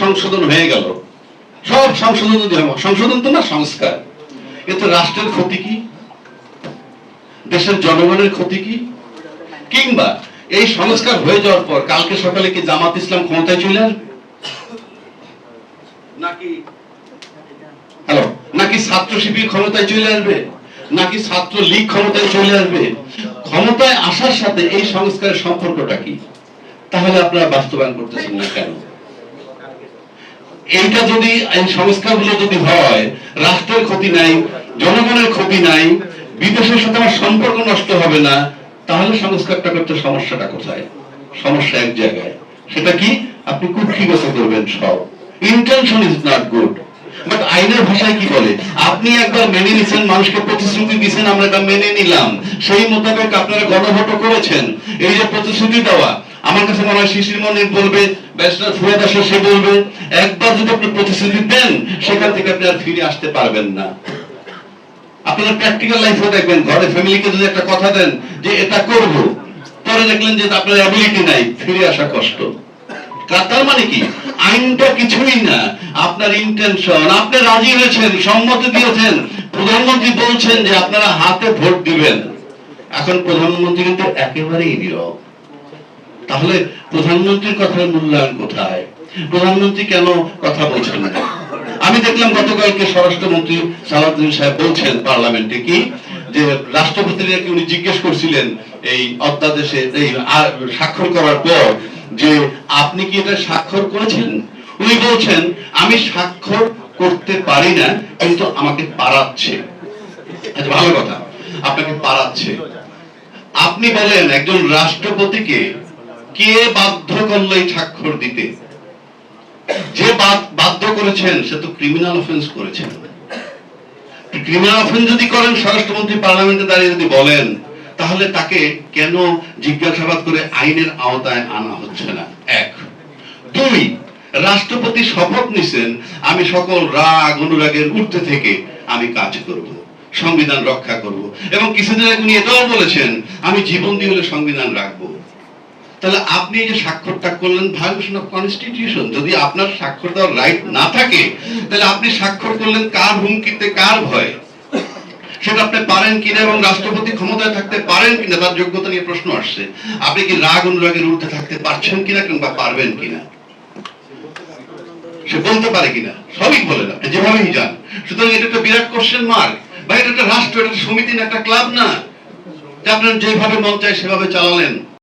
সংশোধন হয়ে গেল, সব সংশোধন যদি হয়, সংশোধন তো না, সংস্কার, এতে রাষ্ট্রের ক্ষতি কি, দেশের জনগণের ক্ষতি কি? কিংবা এই সংস্কার হয়ে যাওয়ার পর কালকে সকালে কি জামাত ইসলাম ক্ষমতায় চলে আসবে? নাকি ছাত্র শিবির ক্ষমতায় চলে আসবে? নাকি ছাত্র লীগ ক্ষমতায় চলে আসবে? ক্ষমতায় আসার সাথে এই সংস্কারের সম্পর্কটা কি? তাহলে আপনারা বাস্তবায়ন করতেছেন না কেন? এইটা যদি, এই সংস্কারগুলো যদি হয়, রাষ্ট্রের ক্ষতি নাই, জনগণের ক্ষতি নাই, বিদেশের সাথে আমার সম্পর্ক নষ্ট হবে না, তাহলে সংস্কারটা করতে সমস্যাটা কোথায়? সমস্যা এক জায়গায়, সেটা কি? আপনি কুক্ষিগত করবেন সব, intention is not good. But আইনের ভাষায় কি বলে? আপনি একবার মেনে নিছেন, মানুষকে প্রতিশ্রুতি দিয়েছেন, আমরা এটা মেনে নিলাম, সেই মোতাবেক আপনারা গণভোট করেছেন। এই যে প্রতিশ্রুতি দেওয়া, আমার কাছে মনে হয় শিশির মনির বলবে, ব্যারিস্টার ফুয়াদ আশা সে বলবে, একবার যদি আপনি প্রতিশ্রুতি দেন, সেখান থেকে আপনি আর ফিরে আসতে পারবেন না। আপনারা প্র্যাকটিক্যাল লাইফে দেখবেন, ঘরে ফ্যামিলিকে যদি একটা কথা দেন যে এটা করব, পরে দেখলেন যে আপনার অ্যাবিলিটি নাই, ফিরে আসা কষ্ট। তার মানে কি? আইনটা কিছুই না, আপনার ইন্টেনশন। আপনি রাজি হয়েছেন, সম্মতি দিয়েছেন, প্রধানমন্ত্রী বলছেন যে আপনারা হাতে ভোট দিবেন। এখন প্রধানমন্ত্রী কিন্তু একেবারেই নীরব। তাহলে প্রধানমন্ত্রীর কথার মূল্যায়ন কোথায়? প্রধানমন্ত্রী কেন কথা বলছেন না? আমি দেখলাম গতকালকে স্বরাষ্ট্রমন্ত্রী সালাউদ্দিন সাহেব বলছেন পার্লামেন্টে কি, যে রাষ্ট্রপতিকে উনি জিজ্ঞেস করছিলেন এই অধ্যাদেশে এই স্বাক্ষর করার পর যে আপনি কি এটা স্বাক্ষর করেছেন? উনি বলছেন আমি স্বাক্ষর করতে পারি না, কিন্তু আমাকে পারাচ্ছে। আচ্ছা, ভালো কথা, আপনাকে পারাচ্ছে। আপনি বলেন একজন রাষ্ট্রপতিকে কে বাধ্য করলো এই স্বাক্ষর দিতে? যে বাধ্য করেছেন সে তো ক্রিমিনাল অফেন্স করেছেন। ক্রিমিনাল অফেন্স যদি করেন, স্বরাষ্ট্রমন্ত্রী পার্লামেন্টে দাঁড়িয়ে যদি বলেন, তাহলে তাকে কেন জিজ্ঞাসাবাদ করে আইনের আওতায় আনা হচ্ছে না? এক। দুই, রাষ্ট্রপতি শপথ নিছেন আমি সকল রাগ অনুরাগের ঊর্ধ্বে থেকে আমি কাজ করব, সংবিধান রক্ষা করব, এবং কিছুদিন আগে উনি এটাও বলেছেন আমি জীবন দিয়ে হলে সংবিধান রাখবো। তাহলে আপনি এই যে স্বাক্ষরটা করলেন, ভায়োলেশন অফ কনস্টিটিউশন। যদি আপনার স্বাক্ষর দেওয়ার রাইট না থাকে, তাহলে আপনি স্বাক্ষর করলেন কার হুমকিতে, কার ভয়ে? সেটা আপনি পারেন কিনা, এবং রাষ্ট্রপতি ক্ষমতায় থাকতে পারেন কিনা, তার যোগ্যতা নিয়ে প্রশ্ন আসছে। আপনি কি রাগ অনুরাগের ঊর্ধ্বে থাকতে পারছেন কিনা, কিংবা পারবেন কিনা? সে বলতে পারে কিনা? সবই বলে না, যেভাবেই যান। সুতরাং এটা একটা বিরাট কোশ্চেন মার্ক। বা এটা একটা রাষ্ট্র, এটা সমিতি না, একটা ক্লাব না যে আপনার যেভাবে মন চায় সেভাবে চালালেন।